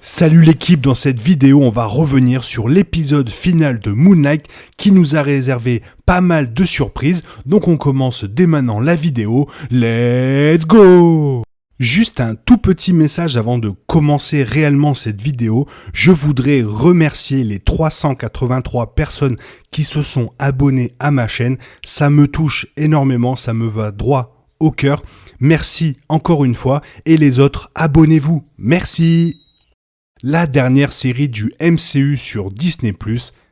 Salut l'équipe, dans cette vidéo on va revenir sur l'épisode final de Moon Knight qui nous a réservé pas mal de surprises, donc on commence dès maintenant la vidéo, let's go! Juste un tout petit message avant de commencer réellement cette vidéo, je voudrais remercier les 383 personnes qui se sont abonnées à ma chaîne, ça me touche énormément, ça me va droit au cœur, merci encore une fois, et les autres abonnez-vous, merci! La dernière série du MCU sur Disney+,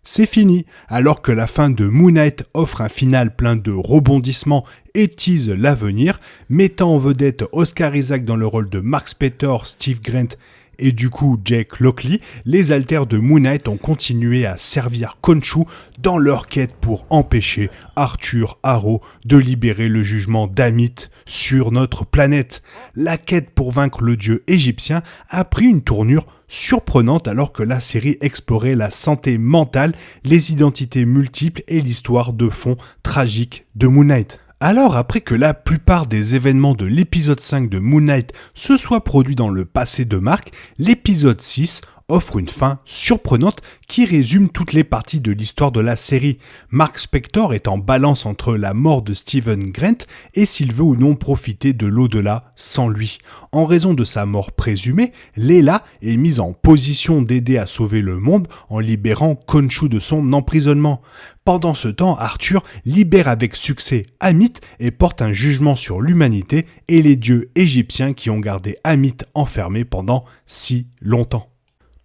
c'est fini, alors que la fin de Moon Knight offre un final plein de rebondissements et tease l'avenir, mettant en vedette Oscar Isaac dans le rôle de Mark Spector, Steve Grant et du coup Jake Lockley, les alters de Moon Knight ont continué à servir Khonshu dans leur quête pour empêcher Arthur Harrow de libérer le jugement d'Amit sur notre planète. La quête pour vaincre le dieu égyptien a pris une tournure surprenante alors que la série explorait la santé mentale, les identités multiples et l'histoire de fond tragique de Moon Knight. Alors après que la plupart des événements de l'épisode 5 de Moon Knight se soient produits dans le passé de Mark, l'épisode 6 offre une fin surprenante qui résume toutes les parties de l'histoire de la série. Mark Spector est en balance entre la mort de Steven Grant et s'il veut ou non profiter de l'au-delà sans lui. En raison de sa mort présumée, Layla est mise en position d'aider à sauver le monde en libérant Khonshu de son emprisonnement. Pendant ce temps, Arthur libère avec succès Amit et porte un jugement sur l'humanité et les dieux égyptiens qui ont gardé Amit enfermé pendant si longtemps.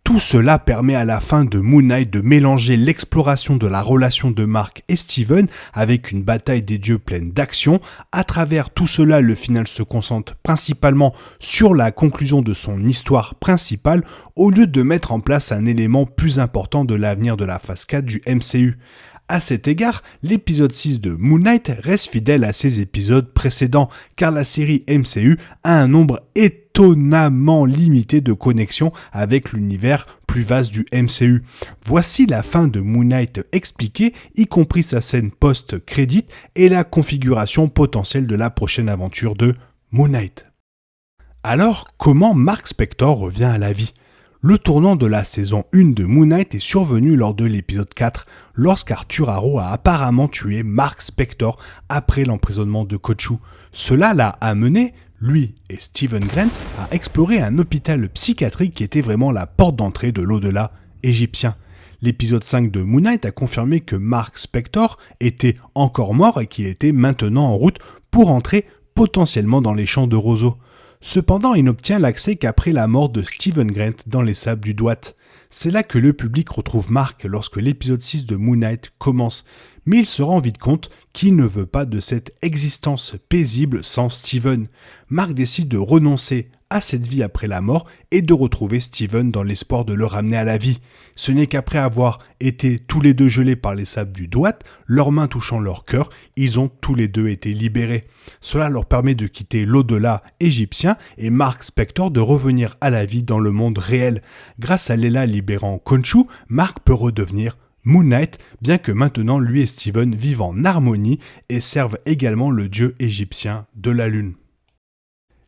Tout cela permet à la fin de Moon Knight de mélanger l'exploration de la relation de Mark et Steven avec une bataille des dieux pleine d'action. À travers tout cela, le final se concentre principalement sur la conclusion de son histoire principale au lieu de mettre en place un élément plus important de l'avenir de la phase 4 du MCU. À cet égard, l'épisode 6 de Moon Knight reste fidèle à ses épisodes précédents, car la série MCU a un nombre étonnamment limité de connexions avec l'univers plus vaste du MCU. Voici la fin de Moon Knight expliquée, y compris sa scène post-crédit et la configuration potentielle de la prochaine aventure de Moon Knight. Alors, comment Mark Spector revient à la vie ? Le tournant de la saison 1 de Moon Knight est survenu lors de l'épisode 4, lorsqu'Arthur Harrow a apparemment tué Mark Spector après l'emprisonnement de Khonshu. Cela l'a amené, lui et Steven Grant, à explorer un hôpital psychiatrique qui était vraiment la porte d'entrée de l'au-delà égyptien. L'épisode 5 de Moon Knight a confirmé que Mark Spector était encore mort et qu'il était maintenant en route pour entrer potentiellement dans les champs de roseaux. Cependant, il n'obtient l'accès qu'après la mort de Steven Grant dans les sables du Duat. C'est là que le public retrouve Mark lorsque l'épisode 6 de Moon Knight commence, mais il se rend vite compte qu'il ne veut pas de cette existence paisible sans Steven. Mark décide de renoncer à cette vie après la mort et de retrouver Steven dans l'espoir de le ramener à la vie. Ce n'est qu'après avoir été tous les deux gelés par les sables du Duat, leurs mains touchant leur cœur, ils ont tous les deux été libérés. Cela leur permet de quitter l'au-delà égyptien et Mark Spector de revenir à la vie dans le monde réel. Grâce à Layla libérant Khonshu, Mark peut redevenir Moon Knight, bien que maintenant lui et Steven vivent en harmonie et servent également le dieu égyptien de la lune.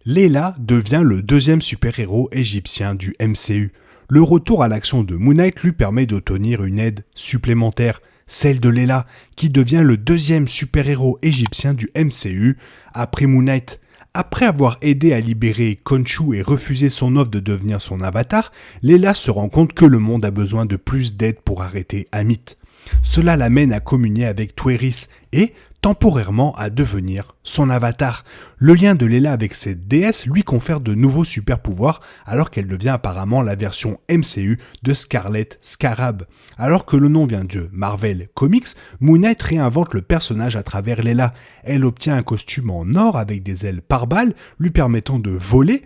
Layla devient le deuxième super-héros égyptien du MCU. Le retour à l'action de Moon Knight lui permet d'obtenir une aide supplémentaire, celle de Layla, qui devient le deuxième super-héros égyptien du MCU après Moon Knight. Après avoir aidé à libérer Khonshu et refusé son offre de devenir son avatar, Layla se rend compte que le monde a besoin de plus d'aide pour arrêter Amit. Cela l'amène à communier avec Twiris et, temporairement, à devenir son avatar. Le lien de Layla avec cette déesse lui confère de nouveaux super pouvoirs alors qu'elle devient apparemment la version MCU de Scarlet Scarab. Alors que le nom vient de Marvel Comics, Moon Knight réinvente le personnage à travers Layla. Elle obtient un costume en or avec des ailes pare-balles lui permettant de voler.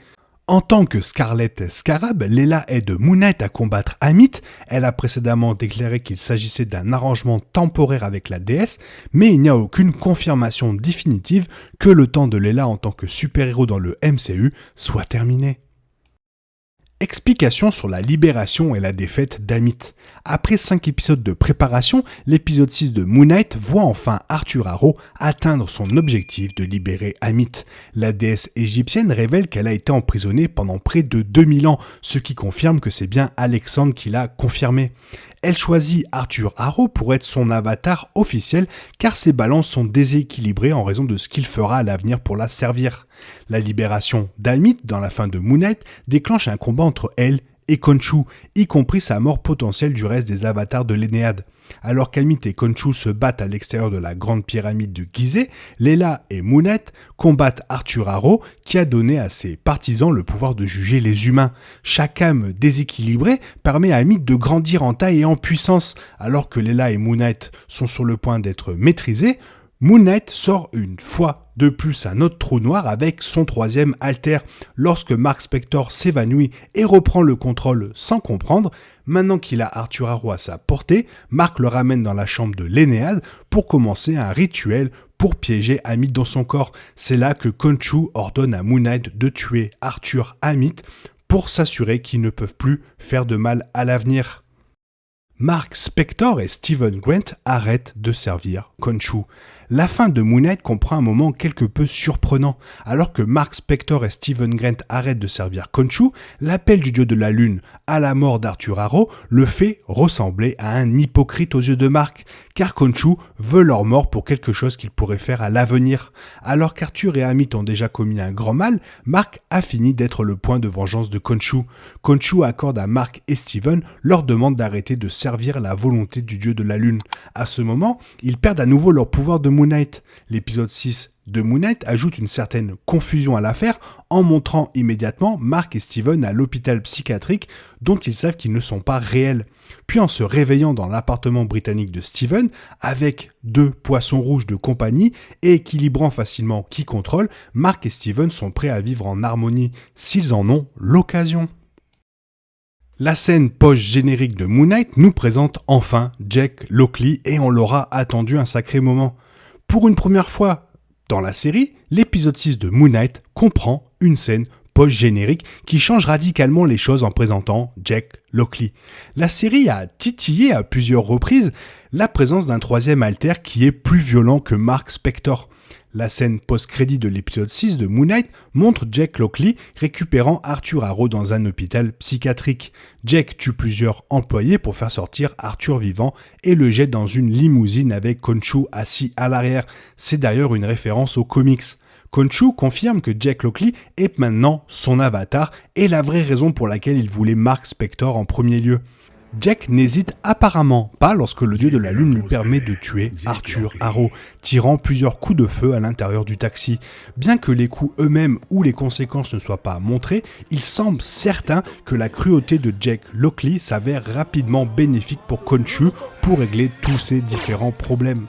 En tant que Scarlet Scarab, Layla aide Moon Knight à combattre Amit. Elle a précédemment déclaré qu'il s'agissait d'un arrangement temporaire avec la déesse, mais il n'y a aucune confirmation définitive que le temps de Layla en tant que super-héros dans le MCU soit terminé. Explication sur la libération et la défaite d'Amith. Après 5 épisodes de préparation, l'épisode 6 de Moon Knight voit enfin Arthur Harrow atteindre son objectif de libérer Amith. La déesse égyptienne révèle qu'elle a été emprisonnée pendant près de 2000 ans, ce qui confirme que c'est bien Alexandre qui l'a confirmé. Elle choisit Arthur Harrow pour être son avatar officiel car ses balances sont déséquilibrées en raison de ce qu'il fera à l'avenir pour la servir. La libération d'Amith dans la fin de Moon Knight déclenche un combat entre elle et Khonshu, y compris sa mort potentielle du reste des avatars de l'Énéade. Alors qu'Amith et Khonshu se battent à l'extérieur de la grande pyramide de Gizeh, Layla et Moon Knight combattent Arthur Harrow qui a donné à ses partisans le pouvoir de juger les humains. Chaque âme déséquilibrée permet à Amith de grandir en taille et en puissance. Alors que Layla et Moon Knight sont sur le point d'être maîtrisés, Moon Knight sort une fois de plus un autre trou noir avec son troisième alter. Lorsque Mark Spector s'évanouit et reprend le contrôle sans comprendre, maintenant qu'il a Arthur Harrow à sa portée, Mark le ramène dans la chambre de l'Énéade pour commencer un rituel pour piéger Amith dans son corps. C'est là que Khonshu ordonne à Moon Knight de tuer Arthur Amith pour s'assurer qu'ils ne peuvent plus faire de mal à l'avenir. Mark Spector et Steven Grant arrêtent de servir Khonshu. La fin de Moon Knight comprend un moment quelque peu surprenant. Alors que Mark Spector et Steven Grant arrêtent de servir Khonshu, l'appel du dieu de la lune à la mort d'Arthur Harrow le fait ressembler à un hypocrite aux yeux de Mark, car Khonshu veut leur mort pour quelque chose qu'il pourrait faire à l'avenir. Alors qu'Arthur et Amith ont déjà commis un grand mal, Mark a fini d'être le point de vengeance de Khonshu. Khonshu accorde à Mark et Steven leur demande d'arrêter de servir la volonté du dieu de la lune. À ce moment, ils perdent à nouveau leur pouvoir de Moon Knight. L'épisode 6 de Moon Knight ajoute une certaine confusion à l'affaire en montrant immédiatement Mark et Steven à l'hôpital psychiatrique dont ils savent qu'ils ne sont pas réels. Puis en se réveillant dans l'appartement britannique de Steven, avec 2 poissons rouges de compagnie et équilibrant facilement qui contrôle, Mark et Steven sont prêts à vivre en harmonie s'ils en ont l'occasion. La scène post-générique de Moon Knight nous présente enfin Jake Lockley et on l'aura attendu un sacré moment. Pour une première fois dans la série, l'épisode 6 de Moon Knight comprend une scène post-générique qui change radicalement les choses en présentant Jake Lockley. La série a titillé à plusieurs reprises la présence d'un troisième alter qui est plus violent que Mark Spector. La scène post-crédit de l'épisode 6 de Moon Knight montre Jake Lockley récupérant Arthur Harrow dans un hôpital psychiatrique. Jake tue plusieurs employés pour faire sortir Arthur vivant et le jette dans une limousine avec Khonshu assis à l'arrière. C'est d'ailleurs une référence aux comics. Khonshu confirme que Jake Lockley est maintenant son avatar et la vraie raison pour laquelle il voulait Mark Spector en premier lieu. Jake n'hésite apparemment pas lorsque le dieu de la lune lui permet de tuer Arthur Harrow, tirant plusieurs coups de feu à l'intérieur du taxi. Bien que les coups eux-mêmes ou les conséquences ne soient pas montrées, il semble certain que la cruauté de Jake Lockley s'avère rapidement bénéfique pour Khonshu pour régler tous ces différents problèmes.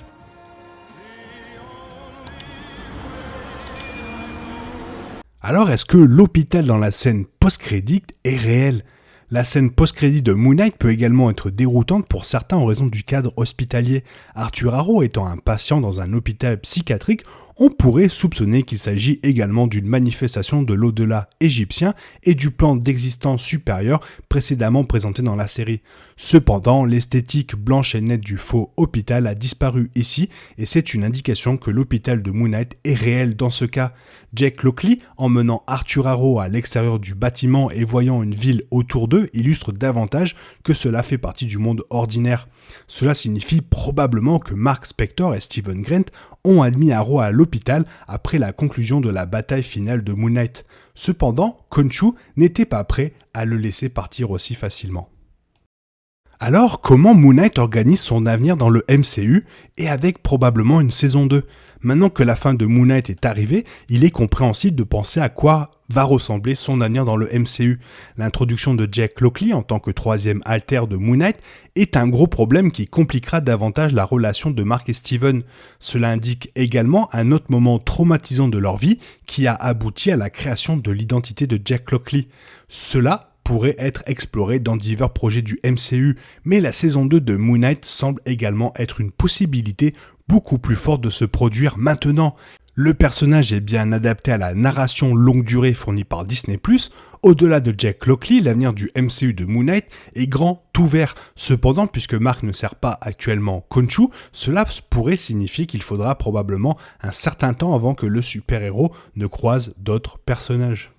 Alors est-ce que l'hôpital dans la scène post-crédit est réel ? La scène post-crédit de Moon Knight peut également être déroutante pour certains en raison du cadre hospitalier. Arthur Harrow étant un patient dans un hôpital psychiatrique, on pourrait soupçonner qu'il s'agit également d'une manifestation de l'au-delà égyptien et du plan d'existence supérieur précédemment présenté dans la série. Cependant, l'esthétique blanche et nette du faux hôpital a disparu ici et c'est une indication que l'hôpital de Moon Knight est réel dans ce cas. Jake Lockley, emmenant Arthur Harrow à l'extérieur du bâtiment et voyant une ville autour d'eux, illustre davantage que cela fait partie du monde ordinaire. Cela signifie probablement que Mark Spector et Steven Grant ont admis Harrow à l'hôpital après la conclusion de la bataille finale de Moon Knight. Cependant, Khonshu n'était pas prêt à le laisser partir aussi facilement. Alors, comment Moon Knight organise son avenir dans le MCU et avec probablement une saison 2 ? Maintenant que la fin de Moon Knight est arrivée, il est compréhensible de penser à quoi va ressembler son avenir dans le MCU. L'introduction de Jake Lockley en tant que troisième alter de Moon Knight est un gros problème qui compliquera davantage la relation de Mark et Steven. Cela indique également un autre moment traumatisant de leur vie qui a abouti à la création de l'identité de Jake Lockley. Cela pourrait être exploré dans divers projets du MCU, mais la saison 2 de Moon Knight semble également être une possibilité beaucoup plus forte de se produire maintenant. Le personnage est bien adapté à la narration longue durée fournie par Disney+. Au-delà de Jake Lockley, l'avenir du MCU de Moon Knight est grand ouvert. Cependant, puisque Mark ne sert pas actuellement Khonshu, cela pourrait signifier qu'il faudra probablement un certain temps avant que le super-héros ne croise d'autres personnages.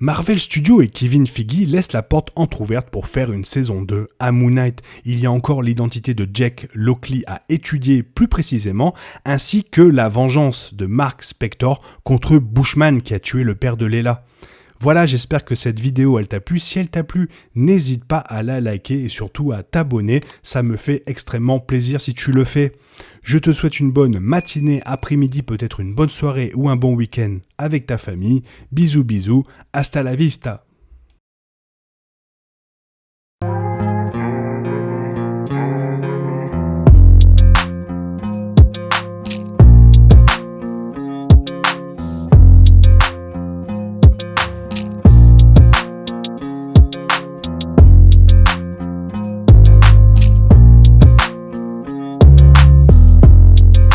Marvel Studios et Kevin Feige laissent la porte entrouverte pour faire une saison 2 à Moon Knight. Il y a encore l'identité de Jake Lockley à étudier plus précisément, ainsi que la vengeance de Mark Spector contre Bushman qui a tué le père de Layla. Voilà, j'espère que cette vidéo elle t'a plu. Si elle t'a plu, n'hésite pas à la liker et surtout à t'abonner. Ça me fait extrêmement plaisir si tu le fais. Je te souhaite une bonne matinée, après-midi, peut-être une bonne soirée ou un bon week-end avec ta famille. Bisous bisous, hasta la vista.